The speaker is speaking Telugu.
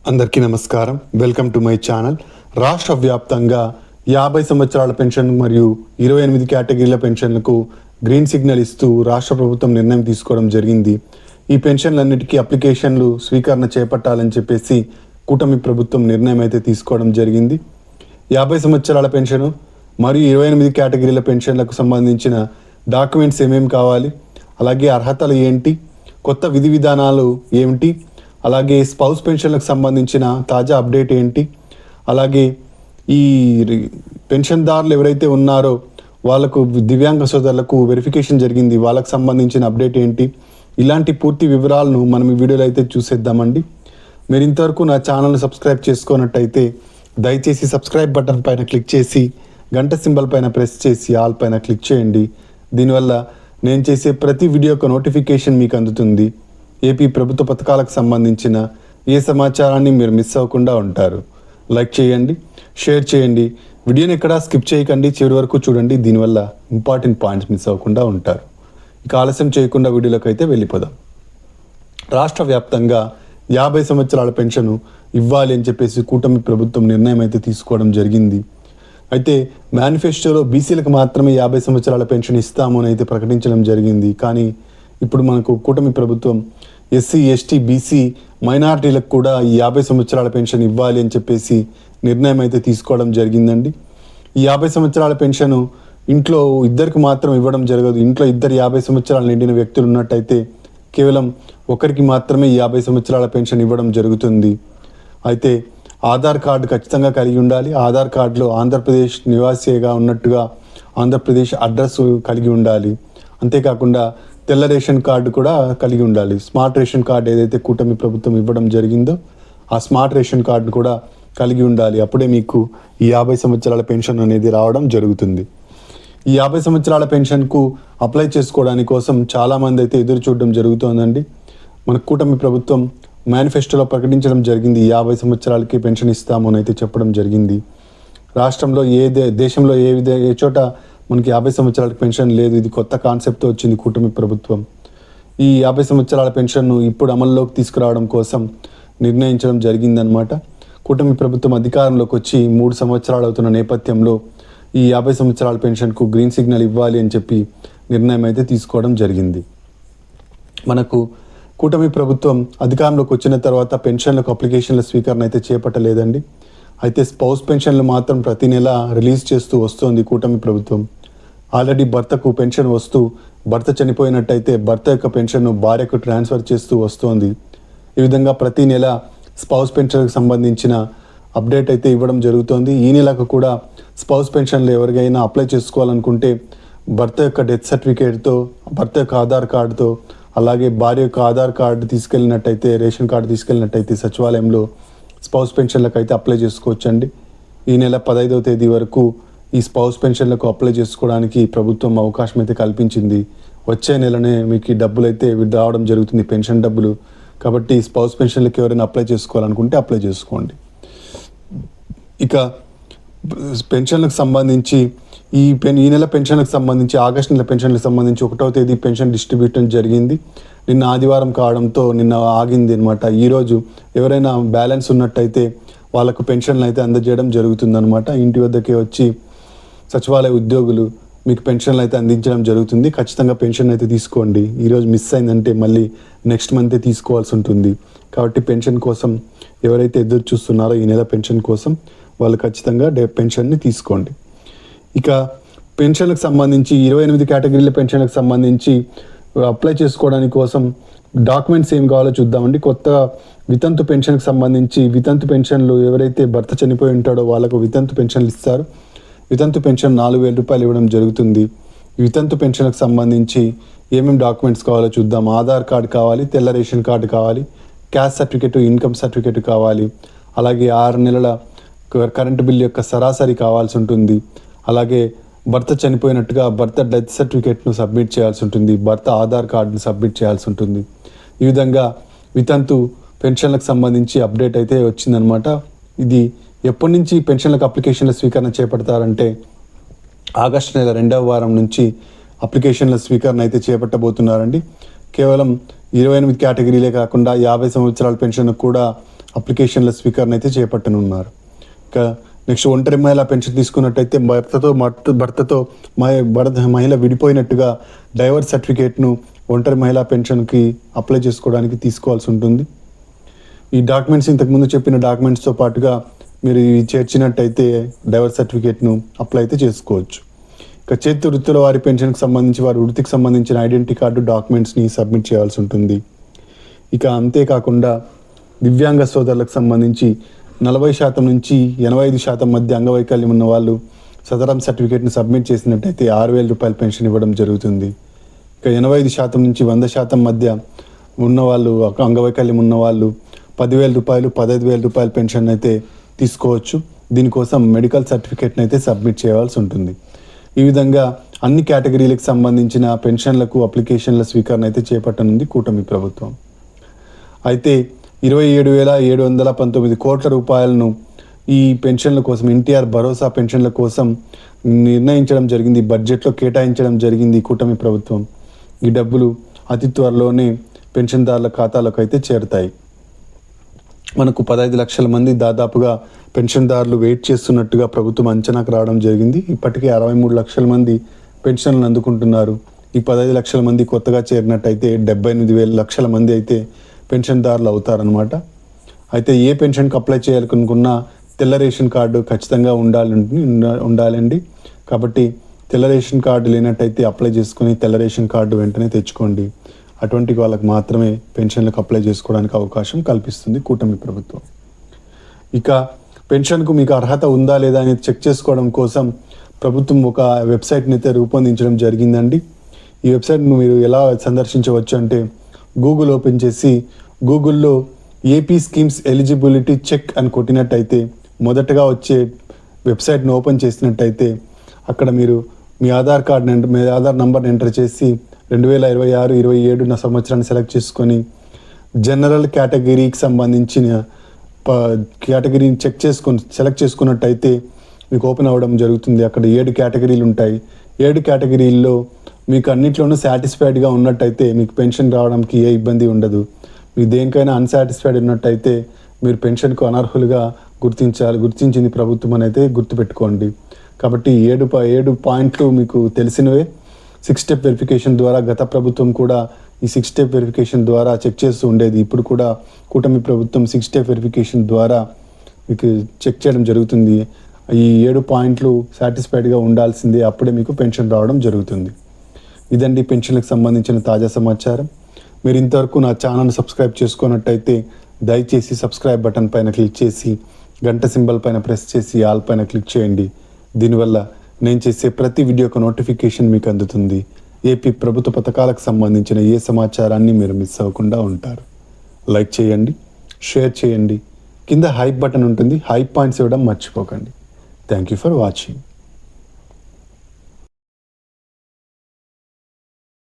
అందరికీ నమస్కారం. Welcome to my channel. రాష్ట్ర వ్యాప్తంగా 50 సంవత్సరాల పెన్షన్ మరియు 28 కేటగిరీల పెన్షన్లకు గ్రీన్ సిగ్నల్ ఇస్తూ రాష్ట్ర ప్రభుత్వం నిర్ణయం తీసుకోవడం జరిగింది. ఈ పెన్షన్లన్నిటికీ అప్లికేషన్లు స్వీకరణ చేపట్టాలని చెప్పేసి కూటమి ప్రభుత్వం నిర్ణయం అయితే తీసుకోవడం జరిగింది. 50 సంవత్సరాల పెన్షను మరియు 28 కేటగిరీల పెన్షన్లకు సంబంధించిన డాక్యుమెంట్స్ ఏమేమి కావాలి, అలాగే అర్హతలు ఏంటి, కొత్త విధి విధానాలు ఏమిటి, అలాగే స్పౌస్ పెన్షన్లకు సంబంధించిన తాజా అప్డేట్ ఏంటి, అలాగే ఈ పెన్షన్దారులు ఎవరైతే ఉన్నారో వాళ్ళకు దివ్యాంగ సోదరులకు వెరిఫికేషన్ జరిగింది, వాళ్ళకు సంబంధించిన అప్డేట్ ఏంటి, ఇలాంటి పూర్తి వివరాలను మనం ఈ వీడియోలో అయితే చూసేద్దామండి. మీరు ఇంతవరకు నా ఛానల్ని సబ్స్క్రైబ్ చేసుకున్నట్టయితే దయచేసి సబ్స్క్రైబ్ బటన్ పైన క్లిక్ చేసి గంట సింబల్ పైన ప్రెస్ చేసి ఆల్ పైన క్లిక్ చేయండి. దీనివల్ల నేను చేసే ప్రతి వీడియో యొక్క నోటిఫికేషన్ మీకు అందుతుంది. ఏపీ ప్రభుత్వ పథకాలకు సంబంధించిన ఏ సమాచారాన్ని మీరు మిస్ అవ్వకుండా ఉంటారు. లైక్ చేయండి, షేర్ చేయండి, వీడియోని ఎక్కడా స్కిప్ చేయకండి, చివరి వరకు చూడండి. దీనివల్ల ఇంపార్టెంట్ పాయింట్స్ మిస్ అవ్వకుండా ఉంటారు. ఇక ఆలస్యం చేయకుండా వీడియోలోకి అయితే వెళ్ళిపోదాం. రాష్ట్ర వ్యాప్తంగా 50 సంవత్సరాల పెన్షన్ ఇవ్వాలి అని చెప్పేసి కూటమి ప్రభుత్వం నిర్ణయం అయితే తీసుకోవడం జరిగింది. అయితే మేనిఫెస్టోలో బీసీలకు మాత్రమే 50 సంవత్సరాల పెన్షన్ ఇస్తాము అని అయితే ప్రకటించడం జరిగింది. కానీ ఇప్పుడు మనకు కూటమి ప్రభుత్వం ఎస్సీ, ఎస్టీ, బీసీ, మైనారిటీలకు కూడా ఈ 50 సంవత్సరాల పెన్షన్ ఇవ్వాలి అని చెప్పేసి నిర్ణయం అయితే తీసుకోవడం జరిగిందండి. ఈ 50 సంవత్సరాల పెన్షన్ ఇంట్లో ఇద్దరికి మాత్రం ఇవ్వడం జరగదు. ఇంట్లో ఇద్దరు 50 సంవత్సరాలు నిండిన వ్యక్తులు ఉన్నట్టయితే కేవలం ఒకరికి మాత్రమే ఈ 50 సంవత్సరాల పెన్షన్ ఇవ్వడం జరుగుతుంది. అయితే ఆధార్ కార్డు ఖచ్చితంగా కలిగి ఉండాలి. ఆధార్ కార్డులో ఆంధ్రప్రదేశ్ నివాసిగా ఉన్నట్టుగా ఆంధ్రప్రదేశ్ అడ్రస్ కలిగి ఉండాలి. అంతేకాకుండా తెల్ల రేషన్ కార్డు కూడా కలిగి ఉండాలి. స్మార్ట్ రేషన్ కార్డు ఏదైతే కూటమి ప్రభుత్వం ఇవ్వడం జరిగిందో ఆ స్మార్ట్ రేషన్ కార్డు కూడా కలిగి ఉండాలి. అప్పుడే మీకు ఈ 50 సంవత్సరాల పెన్షన్ అనేది రావడం జరుగుతుంది. ఈ 50 సంవత్సరాల పెన్షన్కు అప్లై చేసుకోవడానికి కోసం చాలామంది అయితే ఎదురు చూడడం జరుగుతోందండి. మన కూటమి ప్రభుత్వం మేనిఫెస్టోలో ప్రకటించడం జరిగింది. 50 సంవత్సరాలకి పెన్షన్ ఇస్తాము అని అయితే చెప్పడం జరిగింది. రాష్ట్రంలో దేశంలో ఏ చోట మనకి 50 సంవత్సరాల పెన్షన్ లేదు. ఇది కొత్త కాన్సెప్ట్తో వచ్చింది కూటమి ప్రభుత్వం. ఈ 50 సంవత్సరాల పెన్షన్ను ఇప్పుడు అమల్లోకి తీసుకురావడం కోసం నిర్ణయించడం జరిగిందనమాట. కూటమి ప్రభుత్వం అధికారంలోకి వచ్చి 3 సంవత్సరాలు అవుతున్న నేపథ్యంలో ఈ 50 సంవత్సరాల పెన్షన్కు గ్రీన్ సిగ్నల్ ఇవ్వాలి అని చెప్పి నిర్ణయం అయితే తీసుకోవడం జరిగింది. మనకు కూటమి ప్రభుత్వం అధికారంలోకి వచ్చిన తర్వాత పెన్షన్లకు అప్లికేషన్ల స్వీకరణ అయితే చేపట్టలేదండి. అయితే స్పౌస్ పెన్షన్లు మాత్రం ప్రతి నెల రిలీజ్ చేస్తూ వస్తోంది కూటమి ప్రభుత్వం. ఆల్రెడీ భర్తకు పెన్షన్ వస్తూ భర్త చనిపోయినట్టయితే భర్త యొక్క పెన్షన్ను భార్యకు ట్రాన్స్ఫర్ చేస్తూ వస్తోంది. ఈ విధంగా ప్రతి నెల స్పౌస్ పెన్షన్లకు సంబంధించిన అప్డేట్ అయితే ఇవ్వడం జరుగుతోంది. ఈ నెలకు కూడా స్పౌస్ పెన్షన్లు ఎవరికైనా అప్లై చేసుకోవాలనుకుంటే భర్త యొక్క డెత్ సర్టిఫికేట్తో, భర్త యొక్క ఆధార్ కార్డుతో, అలాగే భార్య యొక్క ఆధార్ కార్డు తీసుకెళ్ళినట్టయితే, రేషన్ కార్డు తీసుకెళ్ళినట్టయితే సచివాలయంలో స్పౌస్ పెన్షన్లకు అయితే అప్లై చేసుకోవచ్చండి. ఈ నెల 15వ తేదీ వరకు ఈ స్పౌస్ పెన్షన్లకు అప్లై చేసుకోవడానికి ప్రభుత్వం అవకాశం అయితే కల్పించింది. వచ్చే నెలనే మీకు ఈ డబ్బులు అయితే రావడం జరుగుతుంది, పెన్షన్ డబ్బులు. కాబట్టి స్పౌస్ పెన్షన్లకు ఎవరైనా అప్లై చేసుకోవాలనుకుంటే అప్లై చేసుకోండి. ఇక పెన్షన్లకు సంబంధించి ఈ నెల పెన్షన్లకు సంబంధించి ఆగస్టు నెల పెన్షన్లకు సంబంధించి 1వ తేదీ పెన్షన్ డిస్ట్రిబ్యూషన్ జరిగింది. నిన్న ఆదివారం కావడంతో నిన్న ఆగింది అనమాట. ఈరోజు ఎవరైనా బ్యాలెన్స్ ఉన్నట్టయితే వాళ్ళకు పెన్షన్లు అయితే అందజేయడం జరుగుతుందన్నమాట. ఇంటి వద్దకే వచ్చి సచివాలయ ఉద్యోగులు మీకు పెన్షన్లు అయితే అందించడం జరుగుతుంది. ఖచ్చితంగా పెన్షన్ అయితే తీసుకోండి. ఈరోజు మిస్ అయిందంటే మళ్ళీ నెక్స్ట్ మంతే తీసుకోవాల్సి ఉంటుంది. కాబట్టి పెన్షన్ కోసం ఎవరైతే ఎదురు చూస్తున్నారో ఈ నెల పెన్షన్ కోసం వాళ్ళు ఖచ్చితంగా పెన్షన్ని తీసుకోండి. ఇక పెన్షన్లకు సంబంధించి 28 కేటగిరీల పెన్షన్లకు సంబంధించి అప్లై చేసుకోవడానికి కోసం డాక్యుమెంట్స్ ఏం కావాలో చూద్దామండి. కొత్త వితంతు పెన్షన్కి సంబంధించి వితంతు పెన్షన్లు ఎవరైతే భర్త చనిపోయి ఉంటాడో వాళ్ళకు వితంతు పెన్షన్లు ఇస్తారు. వితంతు పెన్షన్ 4,000 రూపాయలు ఇవ్వడం జరుగుతుంది. వితంతు పెన్షన్లకు సంబంధించి ఏమేమి డాక్యుమెంట్స్ కావాలో చూద్దాం. ఆధార్ కార్డు కావాలి, తెల్ల రేషన్ కార్డు కావాలి, క్యాస్ట్ సర్టిఫికేట్, ఇన్కమ్ సర్టిఫికేట్ కావాలి, అలాగే 6 నెలల కరెంటు బిల్ యొక్క సరాసరి కావాల్సి ఉంటుంది. అలాగే భర్త చనిపోయినట్టుగా భర్త డెత్ సర్టిఫికేట్ను సబ్మిట్ చేయాల్సి ఉంటుంది, భర్త ఆధార్ కార్డును సబ్మిట్ చేయాల్సి ఉంటుంది. ఈ విధంగా వితంతు పెన్షన్లకు సంబంధించి అప్డేట్ అయితే వచ్చిందనమాట. ఇది ఎప్పటి నుంచి పెన్షన్లకు అప్లికేషన్ల స్వీకరణ చేపడతారంటే ఆగస్టు నెల 2వ వారం నుంచి అప్లికేషన్ల స్వీకరణ అయితే చేపట్టబోతున్నారండి. కేవలం 28 కేటగిరీలే కాకుండా 50 సంవత్సరాల పెన్షన్ కూడా అప్లికేషన్ల స్వీకరణ అయితే చేపట్టనున్నారు. ఇక నెక్స్ట్ ఒంటరి మహిళ పెన్షన్ తీసుకున్నట్టయితే భర్తతో మహిళ విడిపోయినట్టుగా డైవర్స్ సర్టిఫికేట్ను ఒంటరి మహిళా పెన్షన్కి అప్లై చేసుకోవడానికి తీసుకోవాల్సి ఉంటుంది. ఈ డాక్యుమెంట్స్ ఇంతకుముందు చెప్పిన డాక్యుమెంట్స్తో పాటుగా మీరు ఇవి చేర్చినట్టయితే డైవర్స్ సర్టిఫికేట్ను అప్లై అయితే చేసుకోవచ్చు. ఇక చేతి వృత్తుల వారి పెన్షన్కి సంబంధించి వారి వృత్తికి సంబంధించిన ఐడెంటిటీ కార్డు డాక్యుమెంట్స్ని సబ్మిట్ చేయాల్సి ఉంటుంది. ఇక అంతేకాకుండా దివ్యాంగ సోదరులకు సంబంధించి 40% నుంచి 85% మధ్య అంగవైకల్యం ఉన్న వాళ్ళు సదరం సర్టిఫికేట్ని సబ్మిట్ చేసినట్టయితే 6,000 రూపాయల పెన్షన్ ఇవ్వడం జరుగుతుంది. ఇక 85% నుంచి 100% మధ్య ఉన్నవాళ్ళు అంగవైకల్యం ఉన్నవాళ్ళు 10,000 రూపాయలు 15,000 రూపాయల పెన్షన్ అయితే తీసుకోవచ్చు. దీనికోసం మెడికల్ సర్టిఫికేట్ని అయితే సబ్మిట్ చేయాల్సి ఉంటుంది. ఈ విధంగా అన్ని కేటగిరీలకు సంబంధించిన పెన్షన్లకు అప్లికేషన్ల స్వీకరణ అయితే చేపట్టనుంది కూటమి ప్రభుత్వం. అయితే 27,719 కోట్ల రూపాయలను ఈ పెన్షన్ల కోసం ఎన్టీఆర్ భరోసా పెన్షన్ల కోసం నిర్ణయించడం జరిగింది, బడ్జెట్లో కేటాయించడం జరిగింది కూటమి ప్రభుత్వం. ఈ డబ్బులు అతి త్వరలోనే పెన్షన్దారుల ఖాతాలకు అయితే చేరుతాయి. మనకు 15 లక్షల మంది దాదాపుగా పెన్షన్దారులు వెయిట్ చేస్తున్నట్టుగా ప్రభుత్వం అంచనాకు రావడం జరిగింది. ఇప్పటికే 63 లక్షల మంది పెన్షన్లను అందుకుంటున్నారు. ఈ 15 లక్షల మంది కొత్తగా చేరినట్టయితే 78,000 లక్షల మంది అయితే పెన్షన్దారులు అవుతారనమాట. అయితే ఏ పెన్షన్కి అప్లై చేయాలనుకున్నా తెల్ల రేషన్ కార్డు ఖచ్చితంగా ఉండాలండి. కాబట్టి తెల్ల రేషన్ కార్డు లేనట్టయితే అప్లై చేసుకుని తెల్ల రేషన్ కార్డు వెంటనే తెచ్చుకోండి. అటువంటి వాళ్ళకి మాత్రమే పెన్షన్లకు అప్లై చేసుకోవడానికి అవకాశం కల్పిస్తుంది కూటమి ప్రభుత్వం. ఇక పెన్షన్కు మీకు అర్హత ఉందా లేదా అనేది చెక్ చేసుకోవడం కోసం ప్రభుత్వం ఒక వెబ్సైట్ని అయితే రూపొందించడం జరిగిందండి. ఈ వెబ్సైట్ను మీరు ఎలా సందర్శించవచ్చు అంటే గూగుల్ ఓపెన్ చేసి గూగుల్లో ఏపీ స్కీమ్స్ ఎలిజిబిలిటీ చెక్ అని కొట్టినట్టయితే మొదటగా వచ్చే వెబ్సైట్ను ఓపెన్ చేసినట్టయితే అక్కడ మీరు మీ ఆధార్ నంబర్ని ఎంటర్ చేసి 2026-27 సంవత్సరాన్ని సెలెక్ట్ చేసుకొని జనరల్ కేటగిరీకి సంబంధించిన కేటగిరీని సెలెక్ట్ చేసుకున్నట్టయితే మీకు ఓపెన్ అవ్వడం జరుగుతుంది. అక్కడ 7 కేటగిరీలు ఉంటాయి. 7 కేటగిరీల్లో మీకు అన్నిట్లోనూ సాటిస్ఫైడ్గా ఉన్నట్టయితే మీకు పెన్షన్ రావడానికి ఏ ఇబ్బంది ఉండదు. మీకు దేనికైనా అన్సాటిస్ఫైడ్ ఉన్నట్టయితే మీరు పెన్షన్కు అనర్హులుగా గుర్తించింది ప్రభుత్వం అని అయితే గుర్తుపెట్టుకోండి. కాబట్టి 7 పాయింట్లు మీకు తెలిసినవే. 6 స్టెప్ వెరిఫికేషన్ ద్వారా గత ప్రభుత్వం కూడా ఈ 6 స్టెప్ వెరిఫికేషన్ ద్వారా చెక్ చేస్తూ ఉండేది. ఇప్పుడు కూడా కూటమి ప్రభుత్వం 6 స్టెప్ వెరిఫికేషన్ ద్వారా మీకు చెక్ చేయడం జరుగుతుంది. ఈ 7 పాయింట్లు సాటిస్ఫైడ్గా ఉండాల్సిందే, అప్పుడే మీకు పెన్షన్ రావడం జరుగుతుంది. ఇదండి పెన్షన్లకు సంబంధించిన తాజా సమాచారం. మీరు ఇంతవరకు నా ఛానల్ని సబ్స్క్రైబ్ చేసుకున్నట్టయితే దయచేసి సబ్స్క్రైబ్ బటన్ పైన క్లిక్ చేసి గంట సింబల్ పైన ప్రెస్ చేసి ఆల్ పైన క్లిక్ చేయండి. దీనివల్ల నేను చేసే ప్రతి వీడియోకు నోటిఫికేషన్ మీకు అందుతుంది. ఏపీ ప్రభుత్వ పథకాలకు సంబంధించిన ఏ సమాచారాన్ని మీరు మిస్ అవ్వకుండా ఉంటారు. లైక్ చేయండి, షేర్ చేయండి, కింద హైప్ బటన్ ఉంటుంది, హైప్ పాయింట్స్ ఇవ్వడం మర్చిపోకండి. Thank you for watching.